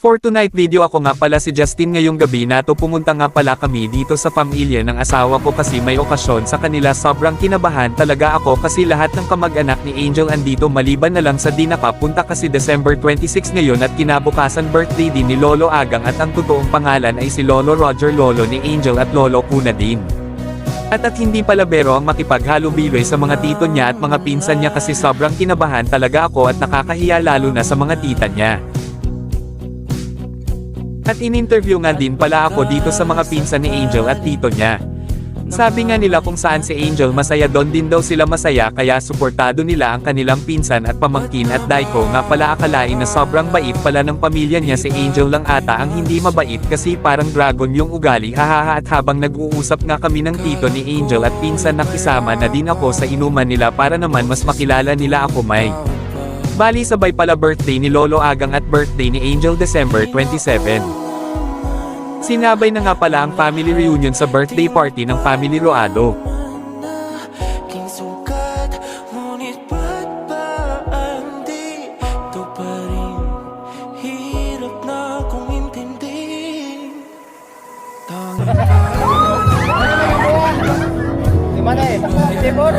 For tonight video ako nga pala si Justin ngayong gabi na to pumunta nga pala kami dito sa pamilya ng asawa ko kasi may okasyon sa kanila sobrang kinabahan talaga ako kasi lahat ng kamag-anak ni Angel andito maliban na lang sa di nakapunta kasi December 26 ngayon at kinabukasan birthday din ni Lolo Agang at ang totoong pangalan ay si Lolo Roger Lolo ni Angel at Lolo Kuna din. At hindi pala bero ang makipaghalubilo sa mga tito niya at mga pinsan niya kasi sobrang kinabahan talaga ako at nakakahiya lalo na sa mga tita niya. At in-interview nga din pala ako dito sa mga pinsan ni Angel at tito niya. Sabi nga nila kung saan si Angel masaya doon din daw sila masaya kaya suportado nila ang kanilang pinsan at pamangkin at Daiko nga pala akalain na sobrang bait pala ng pamilya niya si Angel lang ata ang hindi mabait kasi parang dragon yung ugali hahaha at habang nag-uusap nga kami ng tito ni Angel at pinsan nakisama na din ako sa inuman nila para naman mas makilala nila ako may. Bali sabay pala birthday ni Lolo Agang at birthday ni Angel December 27. Sinabay na nga pala ang family reunion sa birthday party ng family Roado. Gimana ya? Timur.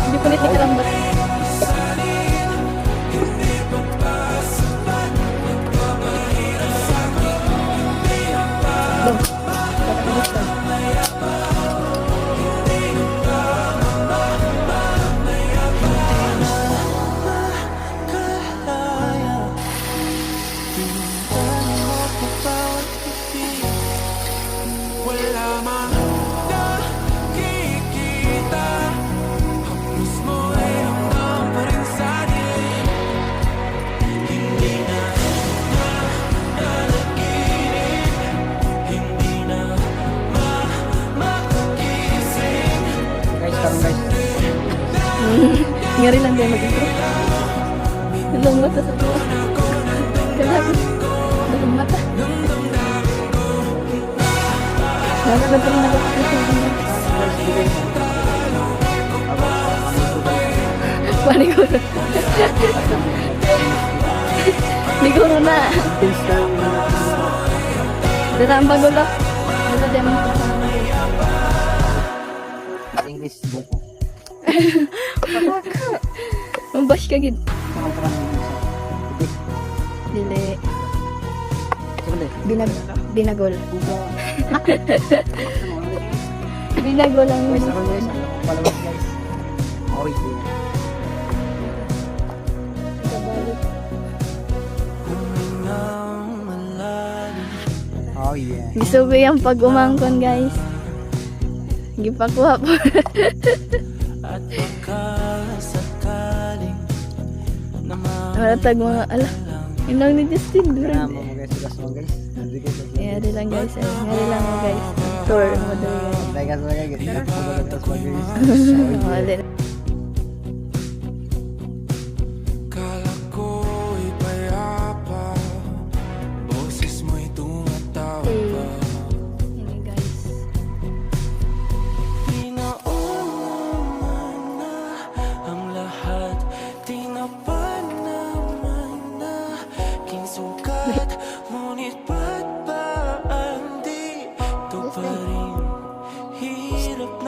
Hindi ko nito kalambat. Ngeri lang dia mag-intro. Dalang mata sa tuwa. Dalang mata. Nagagad pa rin nagagad. Paniguro. Niguro na. Dalang bagulo. Dalang English book. Membash ka gid. Dili. Binagol. Binagol ang Followers guys. Oh yeah. Gisubi ang pag-umangkon guys. Gipakuha po. Maratag mga ala. Yun lang ni Justin. Kaya mo guys, sugas mo guys. Ngari lang guys. Ngari lang mo guys. Tour mo daw guys. Teka talaga guys. Magalatas mo guys. Wala. Ini guys. Ngunit ba't ba ang di ito pa rin Hirap